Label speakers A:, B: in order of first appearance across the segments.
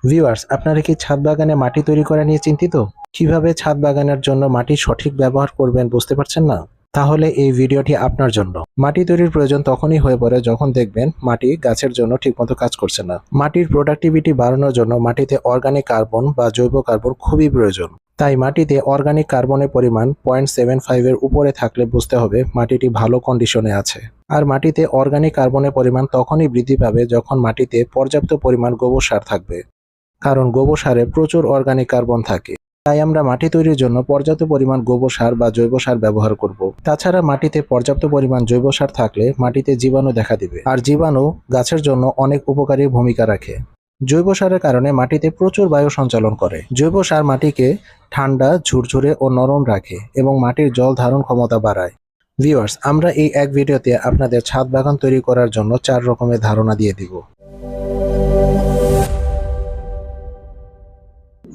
A: Viewers, আপনারা কি ছাদ বাগানে মাটি তৈরি করা নিয়ে চিন্তিত? কিভাবে ছাদ বাগানের জন্য মাটির সঠিক ব্যবহার করবেন বুঝতে পারছেন না? তাহলে এই ভিডিওটি আপনার জন্য। মাটি তৈরির প্রয়োজন তখনই হয়ে পড়ে যখন দেখবেন মাটি গাছের জন্য ঠিকমতো কাজ করছে না। মাটির প্রোডাক্টিভিটি বাড়ানোর জন্য মাটিতে অর্গানিক কার্বন বা জৈব কার্বন খুবই প্রয়োজন। তাই মাটিতে অর্গানিক কার্বনের পরিমাণ 0.75 এর উপরে থাকলে বুঝতে হবে মাটিটি ভালো কন্ডিশনে আছে। আর মাটিতে অর্গানিক কার্বনের পরিমাণ তখনই বৃদ্ধি পাবে যখন মাটিতে পর্যাপ্ত পরিমাণ গোবর সার থাকবে। কারণ গোবর সারে প্রচুর অর্গানিক কার্বন থাকে। তাই আমরা মাটি তৈরির জন্য পর্যাপ্ত পরিমাণ গোবর সার বা জৈব সার ব্যবহার করব। তাছাড়া মাটিতে পর্যাপ্ত পরিমাণ জৈব সার থাকলে মাটিতে জীবাণু দেখা দিবে, আর জীবাণু গাছের জন্য অনেক উপকারী ভূমিকা রাখে। জৈব সারের কারণে মাটিতে প্রচুর বায়ু সঞ্চালন করে। জৈব সার মাটিকে ঠান্ডা, ঝুরঝুরে ও নরম রাখে এবং মাটির জল ধারণ ক্ষমতা বাড়ায়। ভিউয়ার্স, আমরা এই এক ভিডিওতে আপনাদের ছাদ বাগান তৈরি করার জন্য 4 রকমের ধারণা দিয়ে দিব।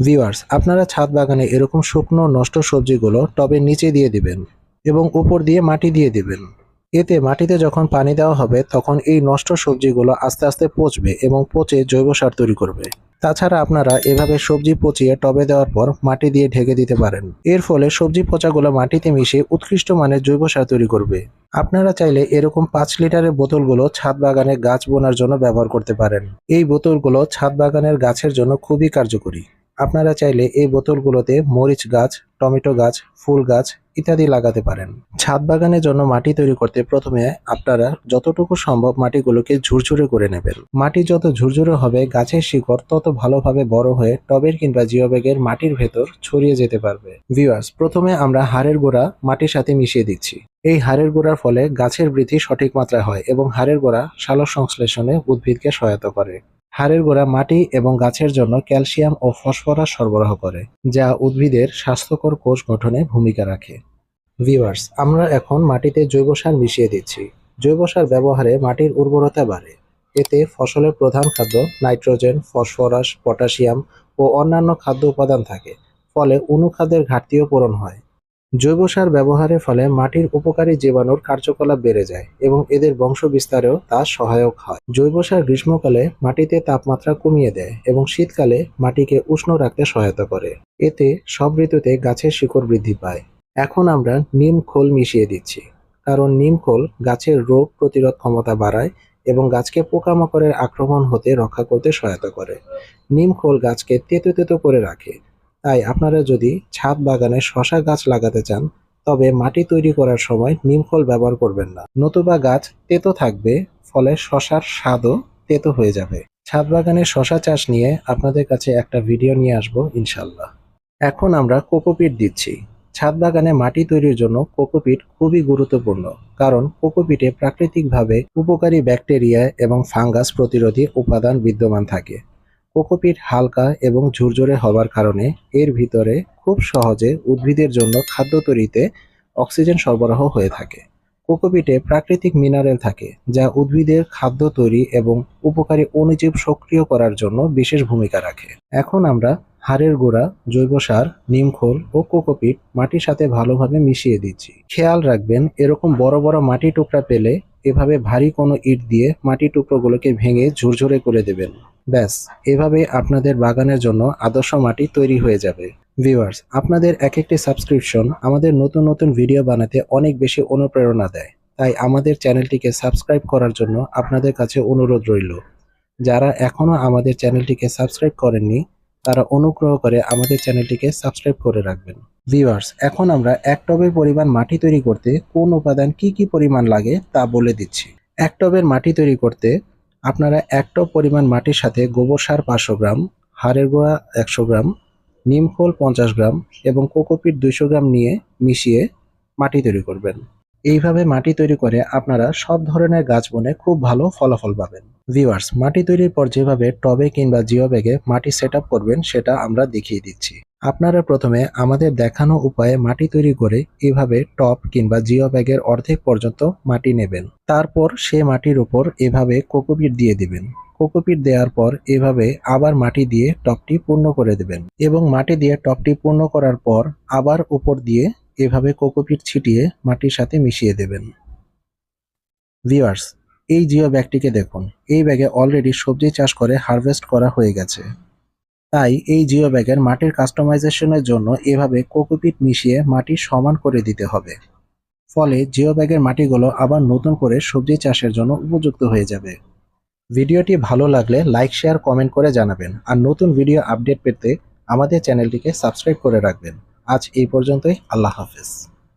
A: ভিউয়ার্স, আপনারা ছাদ বাগানে এরকম শুকনো নষ্ট সবজিগুলো টবের নিচে দিয়ে দিবেন এবং উপর দিয়ে মাটি দিয়ে দিবেন। এতে মাটিতে যখন পানি দেওয়া হবে তখন এই নষ্ট সবজিগুলো আস্তে আস্তে পচবে এবং পচে জৈব সার তৈরি করবে। তাছাড়া আপনারা এভাবে সবজি পচিয়ে টবে দেওয়ার পর মাটি দিয়ে ঢেকে দিতে পারেন। এর ফলে সবজি পচাগুলো মাটিতে মিশে উৎকৃষ্ট মানের জৈব সার তৈরি করবে। আপনারা চাইলে এরকম 5 লিটারের বোতলগুলো ছাদ বাগানে গাছ বোনার জন্য ব্যবহার করতে পারেন। এই বোতলগুলো ছাদ বাগানের গাছের জন্য খুবই কার্যকরী। আপনারা চাইলে এই বোতলগুলোতে মরিচ গাছ, টমেটো গাছ, ফুল গাছ ইত্যাদি লাগাতে পারেন। ছাদ বাগানের জন্য মাটি তৈরি করতে প্রথমে আপনারা যতটুকু সম্ভব মাটিগুলোকে ঝুরঝুরে করে নেবেন। মাটি যত ঝুরঝুরে হবে গাছের শিকড় তত ভালোভাবে বড় হয়ে টবের কিংবা জিও ব্যাগের মাটির ভেতর ছড়িয়ে যেতে পারবে। ভিউয়ার্স, প্রথমে আমরা হাড়ের গোড়া মাটির সাথে মিশিয়ে দিচ্ছি। এই হাড়ের গোড়ার ফলে গাছের বৃদ্ধি সঠিক মাত্রায় হয় এবং হাড়ের গোড়া সালোক সংশ্লেষণে উদ্ভিদকে সহায়তা করে। হাড়ের গোড়া মাটি এবং গাছের জন্য ক্যালসিয়াম ও ফসফরাস সরবরাহ করে, যা উদ্ভিদের স্বাস্থ্যকর কোষ গঠনে ভূমিকা রাখে। ভিউয়ার্স, আমরা এখন মাটিতে জৈব সার মিশিয়ে দিচ্ছি। জৈব সার ব্যবহারে মাটির উর্বরতা বাড়ে। এতে ফসলের প্রধান খাদ্য নাইট্রোজেন, ফসফরাস, পটাশিয়াম ও অন্যান্য খাদ্য উপাদান থাকে, ফলে অনুখাদ্যের ঘাটতিও পূরণ হয়। জৈব সার ব্যবহারের ফলে মাটির উপকারী জীবাণুর কার্যকলাপ বেড়ে যায় এবং এদের বংশ বিস্তারেও তা সহায়ক হয়। জৈব সার গ্রীষ্মকালে মাটিতে তাপমাত্রা কমিয়ে দেয় এবং শীতকালে মাটিকে উষ্ণ রাখতে সহায়তা করে। এতে সব ঋতুতে গাছের শিকড় বৃদ্ধি পায়। এখন আমরা নিম খোল মিশিয়ে দিচ্ছি, কারণ নিম খোল গাছের রোগ প্রতিরোধ ক্ষমতা বাড়ায় এবং গাছকে পোকামাকড়ের আক্রমণ হতে রক্ষা করতে সহায়তা করে। নিম খোল গাছকে তেতো তেতো করে রাখে। তাই আপনারা যদি ছাদ বাগানে শসা গাছ লাগাতে চান তবে মাটি তৈরি করার সময় নিমখোল ব্যবহার করবেন না, নতুবা গাছ তেতো থাকবে, ফলে শসার স্বাদও তেতো হয়ে যাবে। ছাদ বাগানে শসা চাষ নিয়ে আপনাদের কাছে একটা ভিডিও নিয়ে আসবো ইনশাল্লাহ। এখন আমরা কোকোপিট দিচ্ছি। ছাদ বাগানে মাটি তৈরির জন্য কোকোপিট খুবই গুরুত্বপূর্ণ, কারণ কোকোপিটে প্রাকৃতিকভাবে উপকারী ব্যাকটেরিয়া এবং ফাঙ্গাস প্রতিরোধী উপাদান বিদ্যমান থাকে। কোকোপিট হালকা এবং ঝুরঝুরে হবার কারণে এর ভিতরে খুব সহজে উদ্ভিদের জন্য খাদ্য তৈরিতে অক্সিজেন সরবরাহ হয়ে থাকে। কোকোপিটে প্রাকৃতিক মিনারেল থাকে, যা উদ্ভিদের খাদ্য তৈরি এবং উপকারী অণুজীব সক্রিয় করার জন্য বিশেষ ভূমিকা রাখে। এখন আমরা হাড়ের গুঁড়া, জৈব সার, নিমখোল ও কোকোপিট মাটির সাথে ভালোভাবে মিশিয়ে দিচ্ছি। খেয়াল রাখবেন, এরকম বড় বড় মাটি টুকরা পেলে এভাবে ভারী কোনো ইট দিয়ে মাটি টুকরোগুলোকে ভেঙে ঝুরঝুরে করে দেবেন। ব্যাস, এভাবে আপনাদের বাগানের জন্য আদর্শ মাটি তৈরি হয়ে যাবে। ভিউয়ার্স, আপনাদের এক একটি সাবস্ক্রিপশন আমাদের নতুন নতুন ভিডিও বানাতে অনেক বেশি অনুপ্রেরণা দেয়। তাই আমাদের চ্যানেলটিকে সাবস্ক্রাইব করার জন্য আপনাদের কাছে অনুরোধ রইল। যারা এখনো আমাদের চ্যানেলটিকে সাবস্ক্রাইব করেননি তারা অনুগ্রহ করে আমাদের চ্যানেলটিকে সাবস্ক্রাইব করে রাখবেন। ভিউয়ার্স, এখন আমরা এক টবের পরিমাণ মাটি তৈরি করতে কোন উপাদান কি পরিমাণ লাগে তা বলে দিচ্ছি। এক টবের মাটি তৈরি করতে আপনারা 1 টব পরিমাণ মাটির সাথে গোবর সার 500 গ্রাম, হাড়ের গুঁড়া 100 গ্রাম, নিমখোল 50 গ্রাম এবং কোকোপিট 200 গ্রাম নিয়ে মিশিয়ে মাটি তৈরি করবেন। এইভাবে মাটি তৈরি করে আপনারা সব ধরনের গাছ বনে খুব ভালো ফলাফল পাবেন। ভিউয়ার্স, মাটি তৈরির পর যেভাবে টবে কিংবা জিও ব্যাগে মাটি সেট আপ করবেন সেটা আমরা দেখিয়ে দিচ্ছি। আপনারা প্রথমে আমাদের দেখানো উপায়ে মাটি তৈরি করে এভাবে টব কিংবা জিও ব্যাগের অর্ধেক পর্যন্ত মাটি নেবেন। তারপর সে মাটির উপর এভাবে কোকোপিট দিয়ে দিবেন। কোকোপিট দেওয়ার পর এভাবে আবার মাটি দিয়ে টবটি পূর্ণ করে দেবেন এবং মাটি দিয়ে টবটি পূর্ণ করার পর আবার উপর দিয়ে এভাবে কোকোপিট ছিটিয়ে মাটির সাথে মিশিয়ে দেবেন। ভিউয়ার্স, এই জিও ব্যাগটিকে দেখুন। এই ব্যাগে অলরেডি সবজি চাষ করে হারভেস্ট করা হয়ে গেছে। তাই এই জিও ব্যাগের মাটির কাস্টমাইজেশনের জন্য এভাবে কোকোপিট মিশিয়ে মাটি সমান করে দিতে হবে। ফলে জিও ব্যাগের মাটিগুলো আবার নতুন করে সবজি চাষের জন্য উপযুক্ত হয়ে যাবে। ভিডিওটি ভালো লাগলে লাইক, শেয়ার, কমেন্ট করে জানাবেন। আর নতুন ভিডিও আপডেট পেতে আমাদের চ্যানেলটিকে সাবস্ক্রাইব করে রাখবেন। আজ এই পর্যন্তই। আল্লাহ হাফেজ।